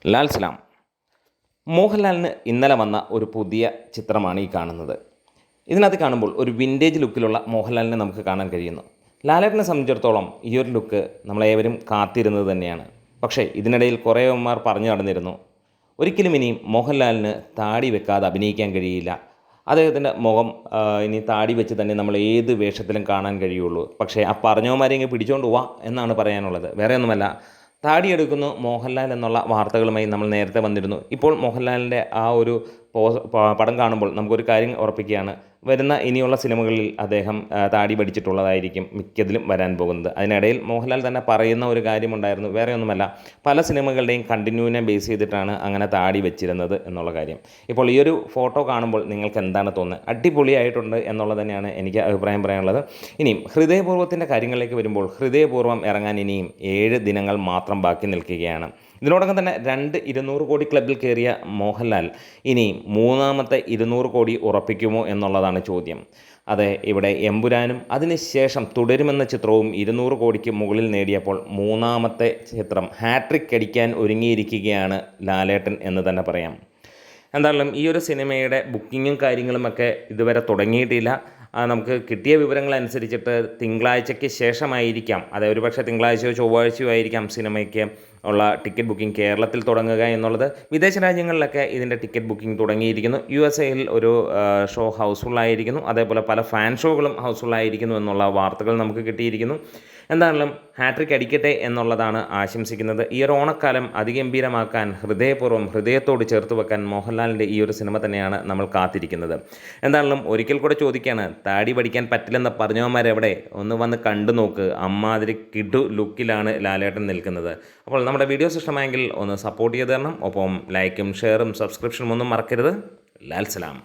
ലാൽ സലാം. മോഹൻലാലിന് ഇന്നലെ വന്ന ഒരു പുതിയ ചിത്രമാണ് ഈ കാണുന്നത്. ഇതിനകത്ത് കാണുമ്പോൾ ഒരു വിൻറ്റേജ് ലുക്കിലുള്ള മോഹൻലാലിനെ നമുക്ക് കാണാൻ കഴിയുന്നു. ലാലേട്ടനെ സംബന്ധിച്ചിടത്തോളം ഈ ഒരു ലുക്ക് നമ്മളേവരും കാത്തിരുന്നത് തന്നെയാണ്. പക്ഷേ ഇതിനിടയിൽ കുറേമാർ പറഞ്ഞു നടന്നിരുന്നു, ഒരിക്കലും ഇനിയും മോഹൻലാലിന് താടി വെക്കാതെ അഭിനയിക്കാൻ കഴിയില്ല, അദ്ദേഹത്തിൻ്റെ മുഖം ഇനി താടി വെച്ച് തന്നെ നമ്മൾ ഏത് വേഷത്തിലും കാണാൻ കഴിയുള്ളൂ. പക്ഷേ ആ പറഞ്ഞവന്മാരെ ഇങ്ങ് പിടിച്ചുകൊണ്ട് പോവാ എന്നാണ് പറയാനുള്ളത്. വേറെ ഒന്നുമല്ല, താടിയെടുക്കുന്നു മോഹൻലാൽ എന്നുള്ള വാർത്തകളുമായി നമ്മൾ നേരത്തെ വന്നിരുന്നു. ഇപ്പോൾ മോഹൻലാലിൻ്റെ ആ ഒരു പടം കാണുമ്പോൾ നമുക്കൊരു കാര്യം ഉറപ്പിക്കുകയാണ്, വരുന്ന ഇനിയുള്ള സിനിമകളിൽ അദ്ദേഹം താടി പഠിച്ചിട്ടുള്ളതായിരിക്കും മിക്കതിലും വരാൻ പോകുന്നത്. അതിനിടയിൽ മോഹൻലാൽ തന്നെ പറയുന്ന ഒരു കാര്യമുണ്ടായിരുന്നു, വേറെ ഒന്നുമല്ല, പല സിനിമകളുടെയും കണ്ടിന്യൂവിനെ ബേസ് ചെയ്തിട്ടാണ് അങ്ങനെ താടി വെച്ചിരുന്നത് എന്നുള്ള കാര്യം. ഇപ്പോൾ ഈ ഒരു ഫോട്ടോ കാണുമ്പോൾ നിങ്ങൾക്ക് എന്താണ് തോന്നുന്നത്? അടിപൊളിയായിട്ടുണ്ട് എന്നുള്ളത് തന്നെയാണ് എനിക്ക് അഭിപ്രായം പറയാനുള്ളത്. ഇനിയും ഹൃദയപൂർവ്വത്തിൻ്റെ കാര്യങ്ങളിലേക്ക് വരുമ്പോൾ, ഹൃദയപൂർവ്വം ഇറങ്ങാൻ ഇനിയും 7 ദിനങ്ങൾ മാത്രം ബാക്കി നിൽക്കുകയാണ്. ഇതിനോടകം തന്നെ 200 കോടി ക്ലബിൽ കയറിയ മോഹൻലാൽ ഇനി 3ാമത്തെ 200 കോടി ഉറപ്പിക്കുമോ എന്നുള്ളതാണ് ചോദ്യം. അതെ, ഇവിടെ എമ്പുരാനും അതിനുശേഷം തുടരുമെന്ന ചിത്രവും 200 കോടിക്ക് മുകളിൽ നേടിയപ്പോൾ 3ാമത്തെ ചിത്രം ഹാട്രിക് അടിക്കാൻ ഒരുങ്ങിയിരിക്കുകയാണ് ലാലേട്ടൻ എന്ന് തന്നെ പറയാം. എന്തായാലും ഈ ഒരു സിനിമയുടെ ബുക്കിങ്ങും കാര്യങ്ങളുമൊക്കെ ഇതുവരെ തുടങ്ങിയിട്ടില്ല. നമുക്ക് കിട്ടിയ വിവരങ്ങളനുസരിച്ചിട്ട് തിങ്കളാഴ്ചയ്ക്ക് ശേഷമായിരിക്കാം, അതായത് ഒരുപക്ഷെ തിങ്കളാഴ്ചയോ ചൊവ്വാഴ്ചയോ ആയിരിക്കാം സിനിമയ്ക്ക് ഉള്ള ടിക്കറ്റ് ബുക്കിംഗ് കേരളത്തിൽ തുടങ്ങുക എന്നുള്ളത്. വിദേശ രാജ്യങ്ങളിലൊക്കെ ഇതിൻ്റെ ടിക്കറ്റ് ബുക്കിംഗ് തുടങ്ങിയിരിക്കുന്നു. USA-യിൽ ഒരു ഷോ ഹൗസ്ഫുള്ളായിരിക്കുന്നു, അതേപോലെ പല ഫാൻ ഷോകളും ഹൗസ്ഫുള്ളായിരിക്കുന്നു എന്നുള്ള വാർത്തകൾ നമുക്ക് കിട്ടിയിരിക്കുന്നു. എന്തായാലും ഹാട്രിക് അടിക്കട്ടെ എന്നുള്ളതാണ് ആശംസിക്കുന്നത്. ഈ ഒരു ഓണക്കാലം അതിഗംഭീരമാക്കാൻ ഹൃദയത്തോട് ചേർത്ത് വെക്കാൻ മോഹൻലാലിൻ്റെ ഈ ഒരു സിനിമ തന്നെയാണ് നമ്മൾ കാത്തിരിക്കുന്നത്. എന്തായാലും ഒരിക്കൽ കൂടെ ചോദിക്കുകയാണ്, താടി പഠിക്കാൻ പറ്റില്ലെന്ന് പറഞ്ഞവന്മാരെവിടെ? ഒന്ന് വന്ന് കണ്ടു നോക്ക്. അമ്മാതിരി കിടു ലുക്കിലാണ് ലാലേട്ടൻ നിൽക്കുന്നത്. അപ്പോൾ നമ്മുടെ വീഡിയോസ് ഇഷ്ടമായെങ്കിൽ ഒന്ന് സപ്പോർട്ട് ചെയ്ത് തരണം. ഒപ്പം ലൈക്കും ഷെയറും സബ്സ്ക്രിപ്ഷനും ഒന്നും മറക്കരുത്. ലാൽ സലാം.